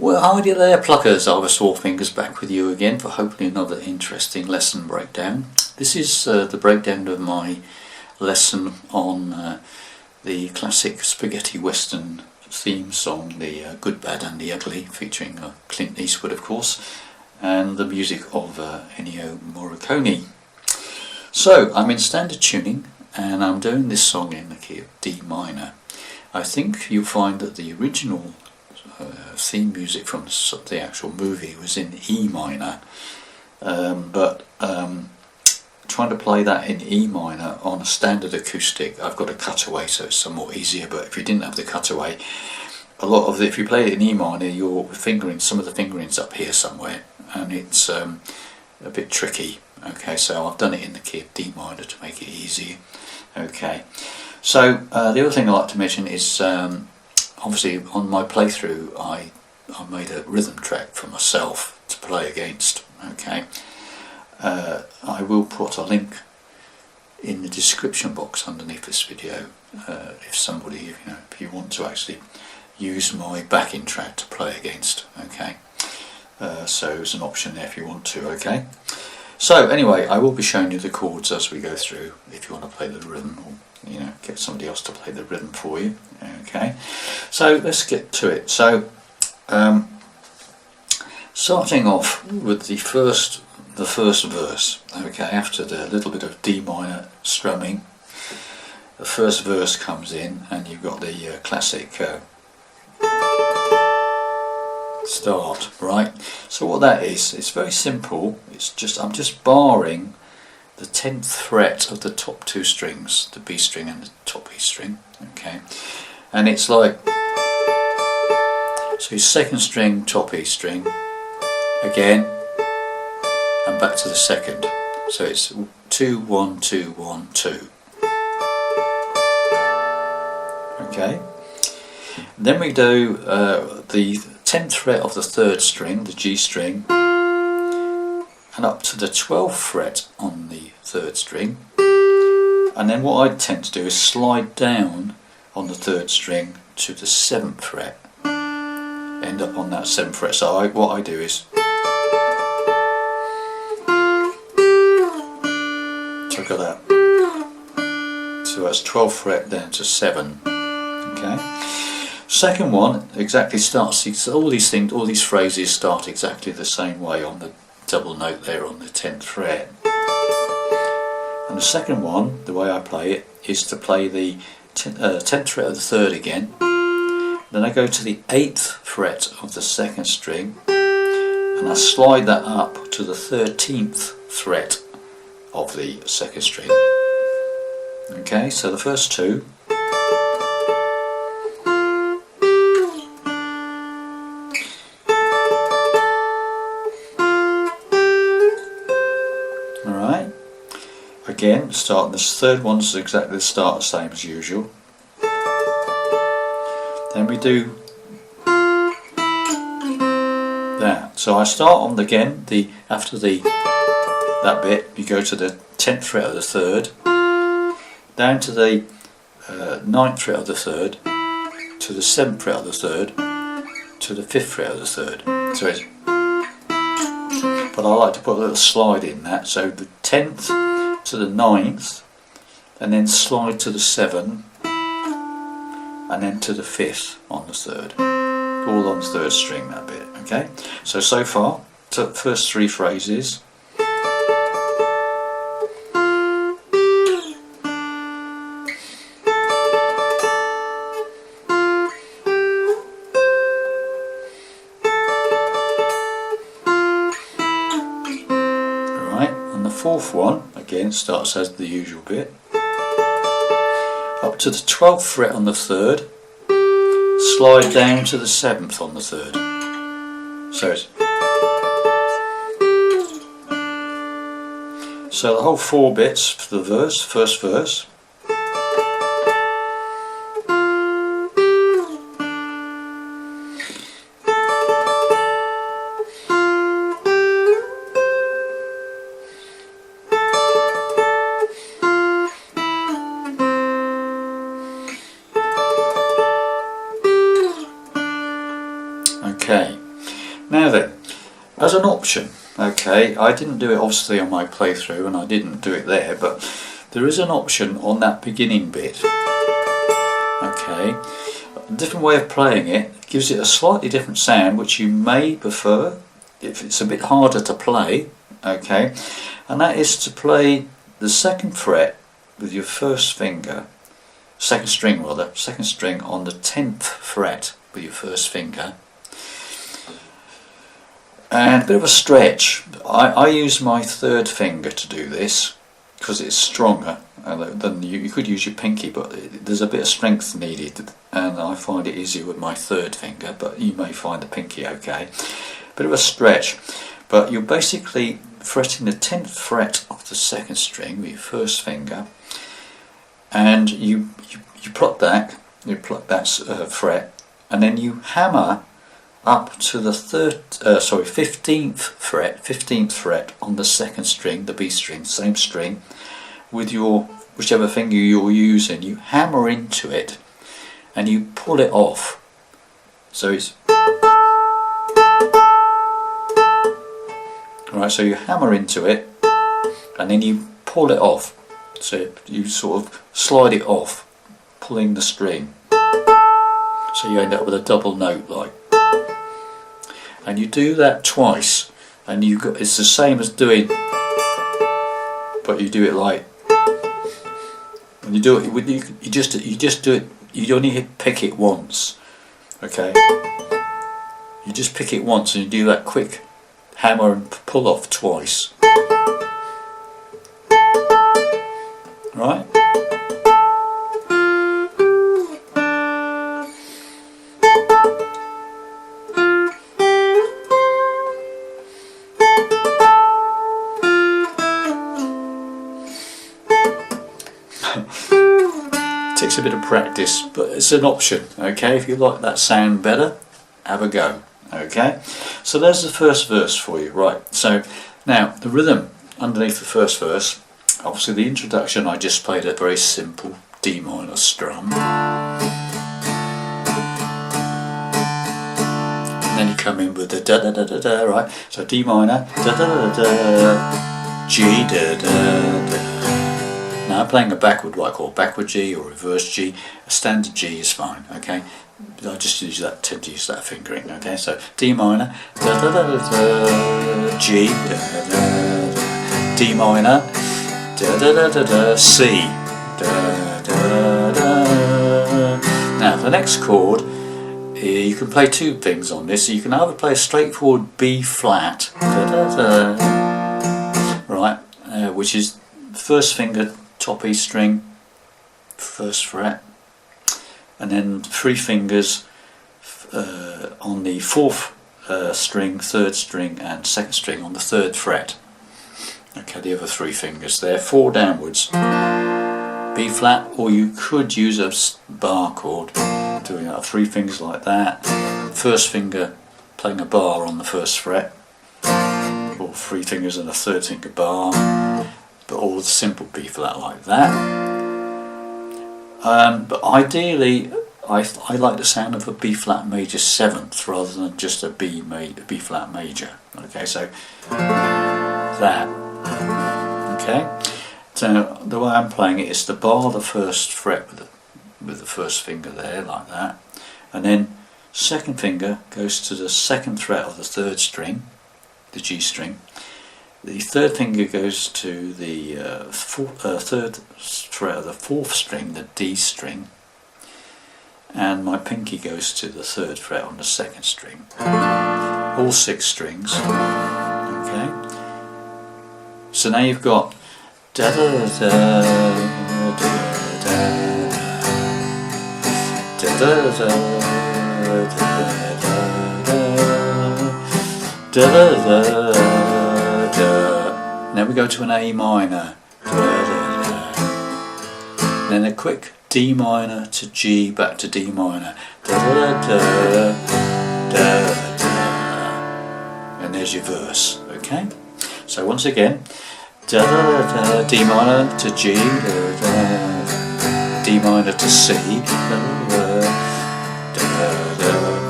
Well, hi there pluckers, Ivor Fingers back with you again for hopefully another interesting lesson breakdown. This is the breakdown of my lesson on the classic spaghetti western theme song, the Good, Bad and the Ugly, featuring Clint Eastwood of course, and the music of Ennio Morricone. So I'm in standard tuning and I'm doing this song in the key of D minor. I think you'll find that the original theme music from the actual movie was in E minor, but trying to play that in E minor on a standard acoustic, I've got a cutaway so it's somewhat easier. But if you didn't have the cutaway, a lot of if you play it in E minor, you're fingering some of the fingerings up here somewhere, and it's a bit tricky. Okay, so I've done it in the key of D minor to make it easier. Okay, so the other thing I'd like to mention is obviously on my playthrough I made a rhythm track for myself to play against. Okay, I will put a link in the description box underneath this video if somebody, if you want to actually use my backing track to play against. Okay, so it's an option there if you want to. Okay, so anyway, I will be showing you the chords as we go through if you want to play the rhythm, or get somebody else to play the rhythm for you. Okay, so let's get to it. So starting off with the first verse. Okay, after the little bit of D minor strumming, the first verse comes in and you've got the classic start, right? So what that is, it's very simple. I'm just barring the 10th fret of the top two strings, the B string and the top E string. Okay, and it's like, so second string, top E string again, and back to the second. So it's 2 1 2 1 2. Okay, and then we do the 10th fret of the third string, the G string, and up to the 12th fret on the third string, and then what I tend to do is slide down on the third string to the 7th fret, end up on that 7th fret. So what I do is, so I've got that, so that's 12th fret down to 7. Okay, second one exactly starts, all these phrases start exactly the same way on the double note there on the 10th fret. And the second one, the way I play it, is to play the 10th fret of the third again, then I go to the 8th fret of the second string and I slide that up to the 13th fret of the second string. Okay, so the first two. Alright, again, starting this third one's exactly the start, the same as usual. Then we do that. So I start on again, after that bit, you go to the 10th fret of the third, down to the 9th fret of the third, to the 7th fret of the third, to the 5th fret of the third. So it's, but I like to put a little slide in that, so the 10th to the 9th, and then slide to the 7th, and then to the 5th on the third, all on the third string, that bit. Okay, so far, to the first three phrases. Alright, and the fourth one, again, starts as the usual bit. Up to the 12th fret on the third, slide down to the 7th on the third. So the whole four bits for the verse, first verse. Okay, Now then, as an option, okay, I didn't do it obviously on my playthrough and I didn't do it there, but there is an option on that beginning bit. Okay, a different way of playing it gives it a slightly different sound which you may prefer if it's a bit harder to play, okay, and that is to play the second fret with your first finger, second string on the 10th fret with your first finger. And a bit of a stretch. I use my third finger to do this because it's stronger than you could use your pinky, but there's a bit of strength needed, and I find it easier with my third finger, but you may find the pinky okay. Bit of a stretch, but you're basically fretting the 10th fret of the second string with your first finger, and you pluck that fret, and then you hammer up to the 15th fret on the second string, the B string, same string, with your whichever finger you're using. You hammer into it and you pull it off. So it's right. So you hammer into it and then you pull it off. So you sort of slide it off, pulling the string. So you end up with a double note like. And you do that twice, and it's the same as doing, but you do it like, when you do it, you just do it. You only pick it once, okay? You just pick it once, and you do that quick hammer and pull off twice, right? Takes a bit of practice, but it's an option, okay? If you like that sound better, have a go, okay? So there's the first verse for you, right? So now the rhythm underneath the first verse, obviously the introduction I just played a very simple D minor strum, and then you come in with the da da da da da, right? So D minor, da da da da, G da da da. Now I'm playing a backward, what I call backward G or reverse G. A standard G is fine, okay? I just tend to use that fingering, okay? So D minor, da da da da da, G, da da da da, D minor, da da da da da, C, da da da. Now the next chord, you can play two things on this. You can either play a straightforward B flat, da da da, right, which is first finger, top E string, first fret, and then three fingers on the fourth string, third string and second string on the third fret. Okay, the other three fingers there, four downwards, B flat, or you could use a bar chord, doing three fingers like that, first finger playing a bar on the first fret, or three fingers and a third finger bar, but all the simple B flat like that. But ideally, I like the sound of a B flat major 7th rather than just a B flat major. Okay, so that. Okay, so the way I'm playing it is to bar the first fret with the first finger there like that, and then second finger goes to the second fret of the third string, the G string. The third finger goes to the third fret of the fourth string, the D string, and my pinky goes to the third fret on the second string. All 6 strings. Okay. So now you've got da da da da da da da da da da da da. Then we go to an A minor, then a quick D minor to G, back to D minor, and there's your verse, okay? So once again, D minor to G, D minor to C,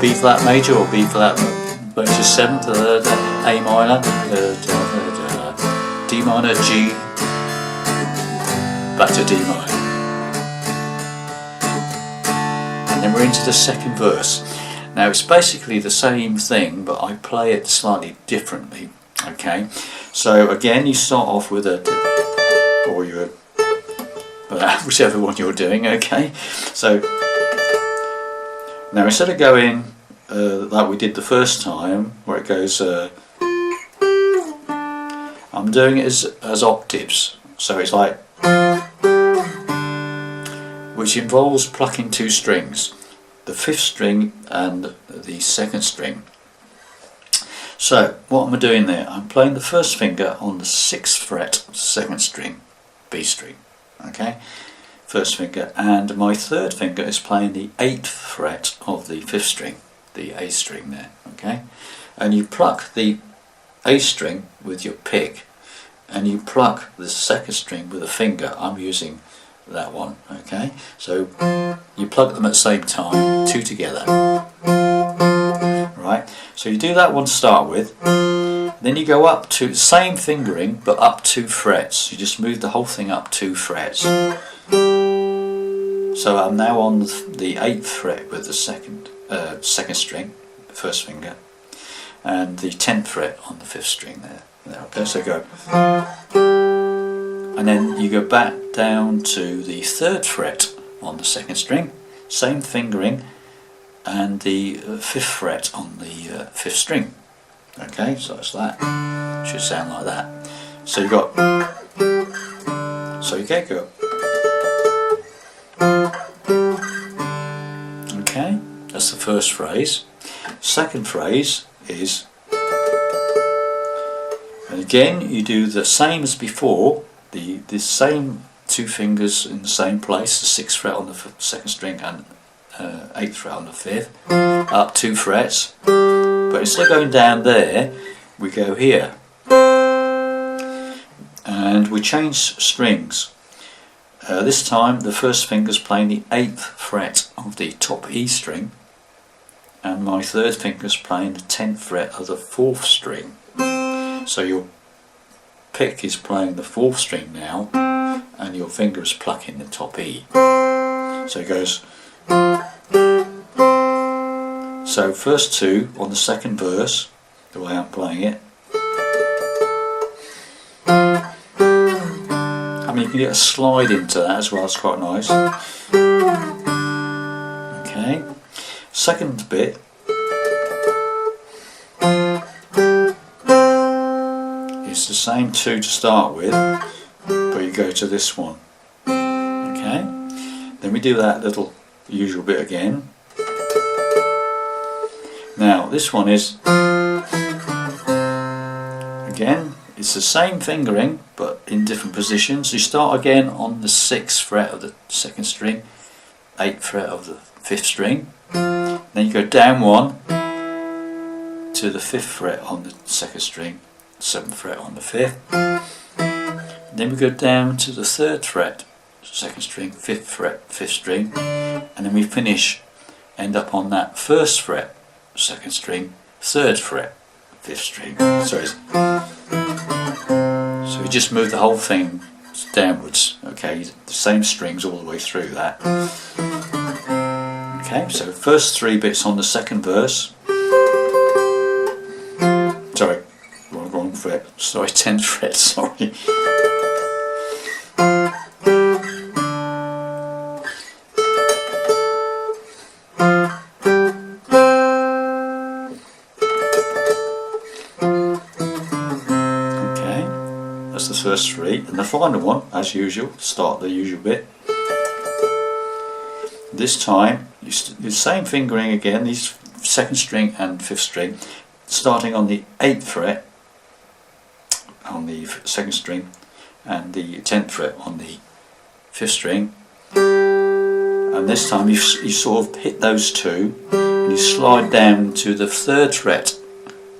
B flat major or B flat but it's a 7th, A minor, D minor, G, back to D minor. And then we're into the second verse. Now it's basically the same thing, but I play it slightly differently. Okay, so again you start off with a, or you're, whichever one you're doing. Okay, so now instead of going like we did the first time, where it goes, I'm doing it as octaves. So it's like, which involves plucking 2 strings, the 5th string and the 2nd string. So what am I doing there? I'm playing the 1st finger on the 6th fret, 2nd string, B string. Okay, 1st finger, and my 3rd finger is playing the 8th fret of the 5th string, the A string there. Okay, and you pluck the A string with your pick, and you pluck the 2nd string with a finger. I'm using that one. Okay, so you plug them at the same time, 2 together. Right, so you do that one to start with, then you go up to same fingering but up 2 frets. You just move the whole thing up 2 frets. So I'm now on the 8th fret with the 2nd string, 1st finger, and the 10th fret on the 5th string there. Okay, so go, and then you go back down to the 3rd fret on the 2nd string, same fingering, and the 5th fret on the 5th string. Okay, so it's that. Should sound like that. So you got, so you get go. Okay, that's the first phrase. Second phrase is, and again you do the same as before, the same 2 fingers in the same place, the 6th fret on the 2nd string and 8th fret on the 5th, up 2 frets, but instead of going down there, we go here, and we change strings. This time the 1st finger's playing the 8th fret of the top E string, and my 3rd finger's playing the 10th fret of the 4th string. So your pick is playing the 4th string now, and your finger is plucking the top E. So it goes, so first 2 on the 2nd verse, the way I'm playing it. I mean, you can get a slide into that as well, it's quite nice. Okay, second bit, it's the same 2 to start with, but you go to this one. Okay, then we do that little usual bit again. Now this one is, again, it's the same fingering but in different positions. You start again on the 6th fret of the 2nd string, 8th fret of the 5th string, then you go down 1 to the 5th fret on the 2nd string, 7th fret on the 5th, then we go down to the 3rd fret, 2nd string, 5th fret, 5th string, and then we finish, end up on that 1st fret, 2nd string, 3rd fret, 5th string. So you just move the whole thing downwards. Okay, the same strings all the way through that. Okay, so first 3 bits on the 2nd verse. Sorry, wrong fret. Sorry, 10th fret. Sorry. The first 3, and the final one, as usual, start the usual bit. This time you the same fingering again, these 2nd string and 5th string, starting on the 8th fret on the 2nd string and the 10th fret on the 5th string, and this time you sort of hit those 2 and you slide down to the 3rd fret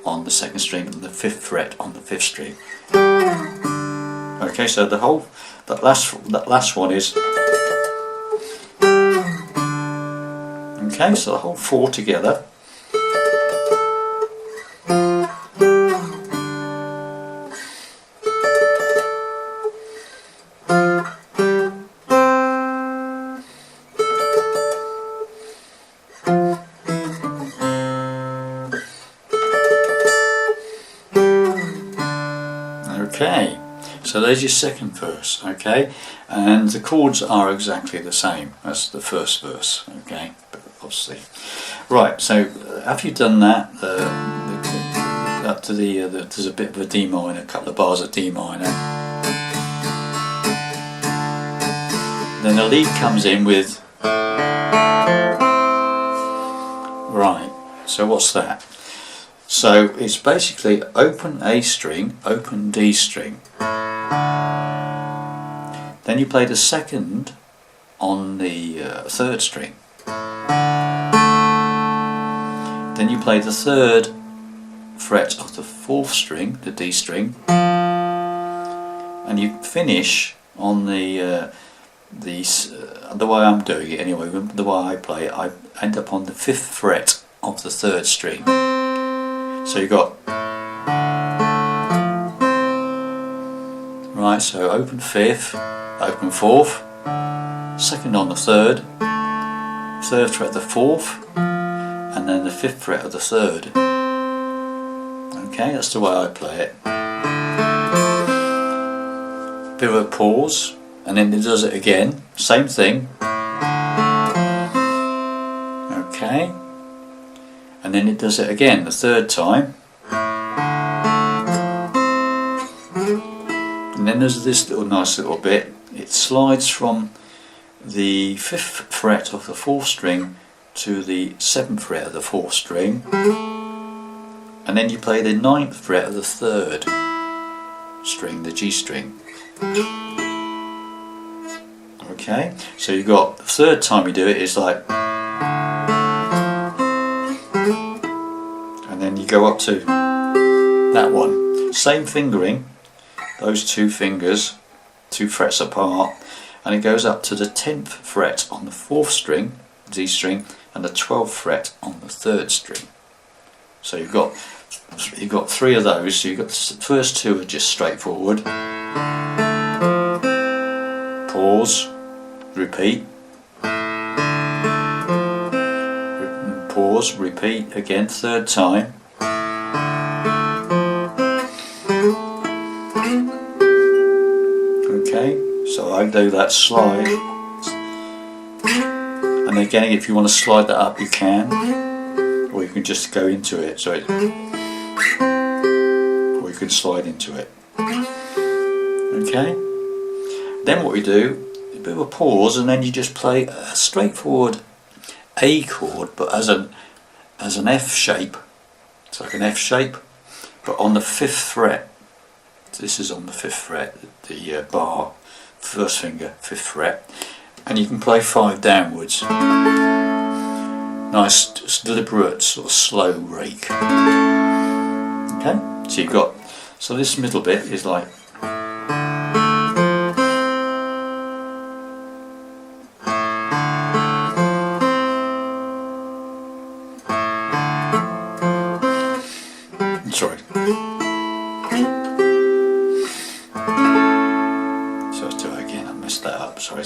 on the 2nd string and the 5th fret on the 5th string. Okay, so that last one is, okay, so the whole 4 together. Okay, so there's your second verse, okay, and the chords are exactly the same as the first verse, okay, but obviously. Right, so after you've done that, up to there's a bit of a D minor, a couple of bars of D minor. Then the lead comes in with, right, so what's that? So it's basically open A string, open D string. Then you play the second on the third string. Then you play the third fret of the fourth string, the D string, and you finish on the way I'm doing it anyway, the way I play it, I end up on the fifth fret of the third string. So you got, right, so open fifth, open fourth, second on the third fret of the fourth, and then the fifth fret of the third. Okay, that's the way I play it. Bit of a pause, and then it does it again, same thing. Okay, and then it does it again the third time. And then there's this nice little bit, it slides from the fifth fret of the fourth string to the seventh fret of the fourth string, and then you play the ninth fret of the third string, the G string. Okay, so you got the third time you do it, it's like, and then you go up to that one, same fingering, those two fingers, 2 frets apart, and it goes up to the 10th fret on the fourth string, D string, and the 12th fret on the third string. So you've got 3 of those. So you've got the first 2 are just straightforward. Pause, repeat. Pause, repeat again, third time. Okay, so I do that slide. And again, if you want to slide that up, you can, or you can just go into it. So or you can slide into it. Okay. Then what we do, a bit of a pause, and then you just play a straightforward A chord, but as an F shape. It's like an F shape, but on the 5th fret. This is on the 5th fret, the bar, first finger, 5th fret. And you can play 5 downwards. Nice, deliberate, sort of slow rake. Okay, so you've got, so this middle bit is like, sorry. So let's do it again, I messed that up, sorry.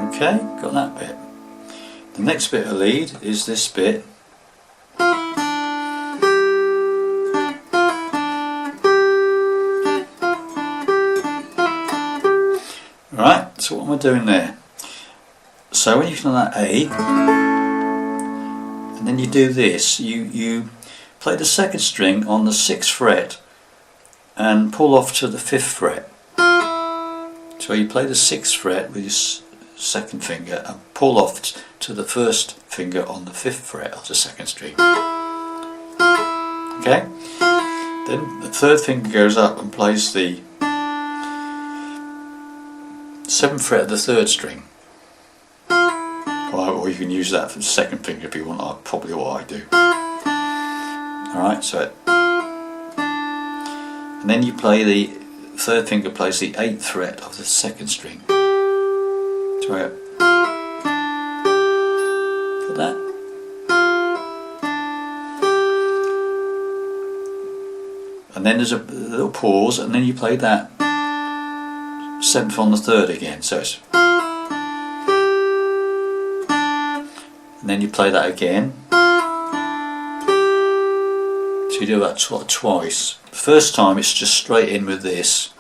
Okay, got that bit. The next bit of lead is this bit. Right, so what am I doing there? So when you've done that A, and then you do this, you play the second string on the 6th fret and pull off to the 5th fret. So you play the 6th fret with your second finger and pull off to the first finger on the 5th fret of the second string. Okay? Then the third finger goes up and plays the 7th fret of the third string. Or you can use that for the second finger if you want, probably what I do. Alright, so and then you play the third finger plays the 8th fret of the second string. So I got that. and then there's a little pause, and then you play that 7th on the 3rd again, so it's, and then you play that again, so you do that twice. The first time it's just straight in with this,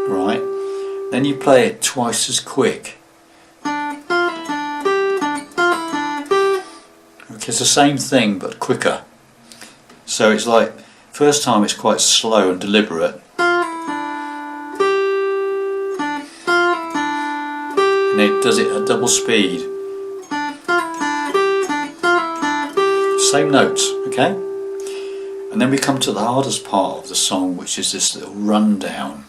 right, then you play it twice as quick. It's the same thing but quicker. So it's like, first time it's quite slow and deliberate, and it does it at double speed. Same notes, okay? And then we come to the hardest part of the song, which is this little rundown.